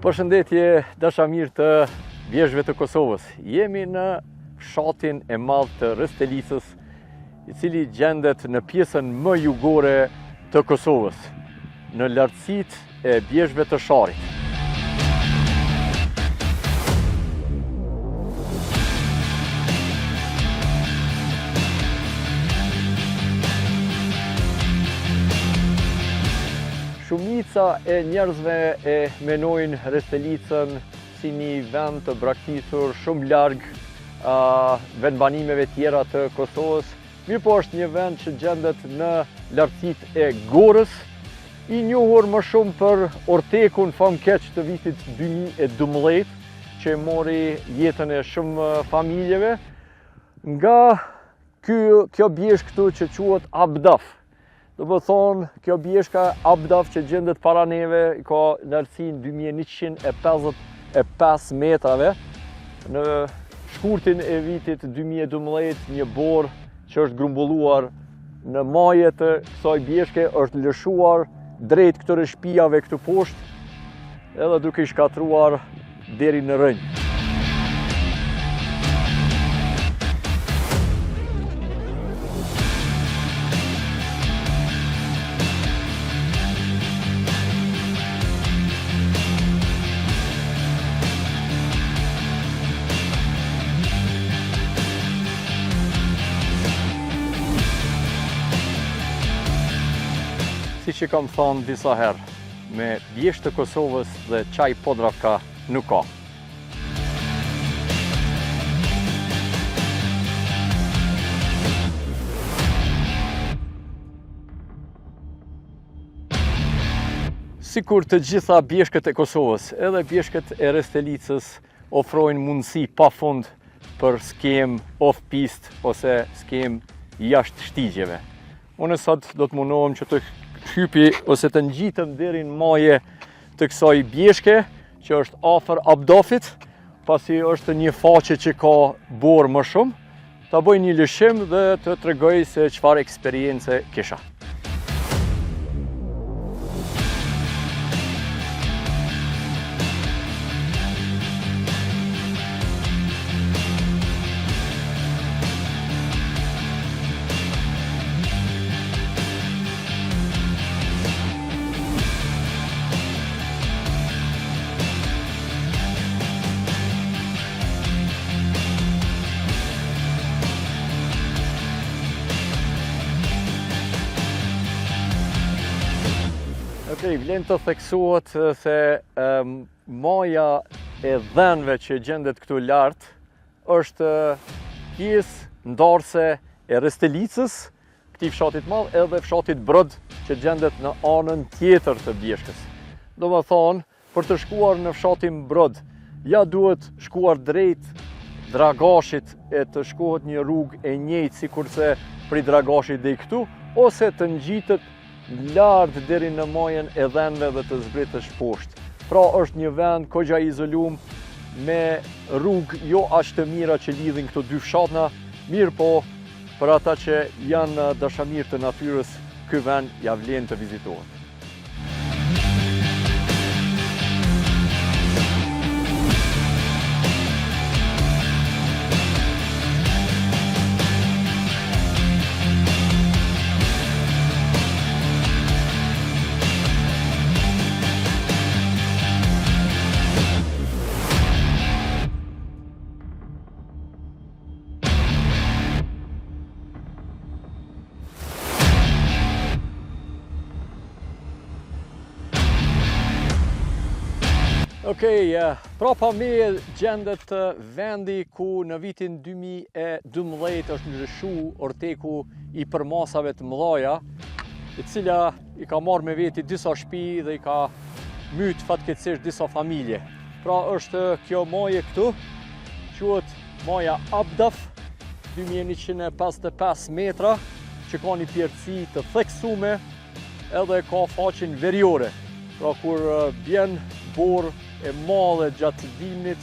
Përshëndetje dashamirë të vjeshve të Kosovës. Jemi në fshatin e madh të Restelicës, i cili gjendet në pjesën më jugore të Kosovës, në lartësitë e vjeshve të Sharit. Shumica e njerëzve e menojnë Restelicën si një vend të braktisur shumë larg vendbanimeve tjera të Kosovës. Mirë po është një vend që gjendet në lartësitë e Gorës, i njohur më shumë për ortekun famkeq të vitit 2012, që mori jetën e shumë familjeve, nga kjo bjeshk këtu që quhet Abdaf. Do më thonë, kjo bjeshka Abdaf që gjendet para neve, ka lartësinë 2155 metrave. Në shkurtin e vitit 2012, një borë që është grumbulluar në maje të kësaj bjeshke është lëshuar drejt këtyre shtëpive këtu poshtë, edhe duke i shkatruar deri në rënjë. Si që kam thonë disa herë, me bjeshtë të Kosovës dhe qaj Podravka nuk ka. Sikur të gjitha bjeshkët e Kosovës, edhe bjeshkët e Restelicës ofrojnë mundësi pafund për skem off-piste ose skem jashtë shtigjeve. Unë sot do të mundohem që të hypi ose të ngjitëm deri në maje të kësaj bjeshke që është afër Abdafit, pasi është një faqe që ka borë më shumë, ta bëj një lëshim dhe të tregoj se çfarë eksperience kisha. Vlen të theksohet se maja e dhenve që gjendet këtu lart është pjesë ndarëse e Restelicës, këtij fshatit madh, edhe fshatit Brod që gjendet në anën tjetër të bjeshkës. Do më thonë, për të shkuar në fshatin Brod, ja duhet shkuar drejt Dragashit e të shkohet një rrugë e njëjtë sikurse prej Dragashit deri këtu, ose të ngjitet lartë deri në majën e dhenve dhe të zbritësh poshtë. Pra është një vend kogja izolum me rrugë jo aq të mira që lidhin këto dy fshatna, mirë po për ata që janë dashamirë të natyrës, ky vend ja vlen të vizitohet. Prapa me gjendet vendi ku në vitin 2012 është lëshu orteku i përmasave të mëdhaja, e cila i ka marrë me veti disa shtëpi dhe i ka myt fatkeqësisht disa familje. Pra është kjo maje këtu, quhet maja Abdaf, 2155 metra, që ka një pjerësi të theksume edhe ka faqen veriore. Pra kur bjen borë e madhe gjatë dimnit,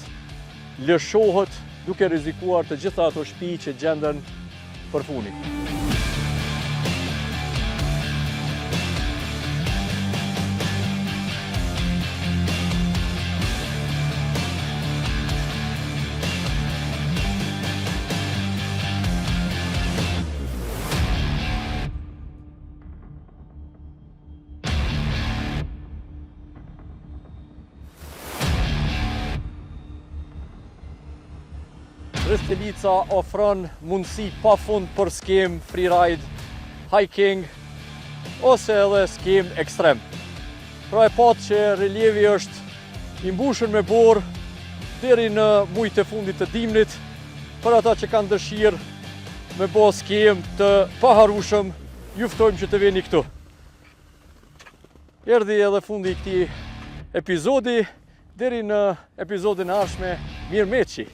lëshohet duke rrezikuar të gjitha ato shtëpi që gjenden përfuni. Ristelica ofron mundësi pa fund për skem, freeride, hiking, ose edhe skem ekstrem. Pra e pat që relievi është i mbushur me borë deri në mujtë e fundit të dimnit, për ata që kanë dëshirë me bo skem të paharushëm, ju ftojmë që të veni këtu. Erdhi edhe fundi i këtij epizodi, deri në epizodin e ardhshme, mirëmeqi.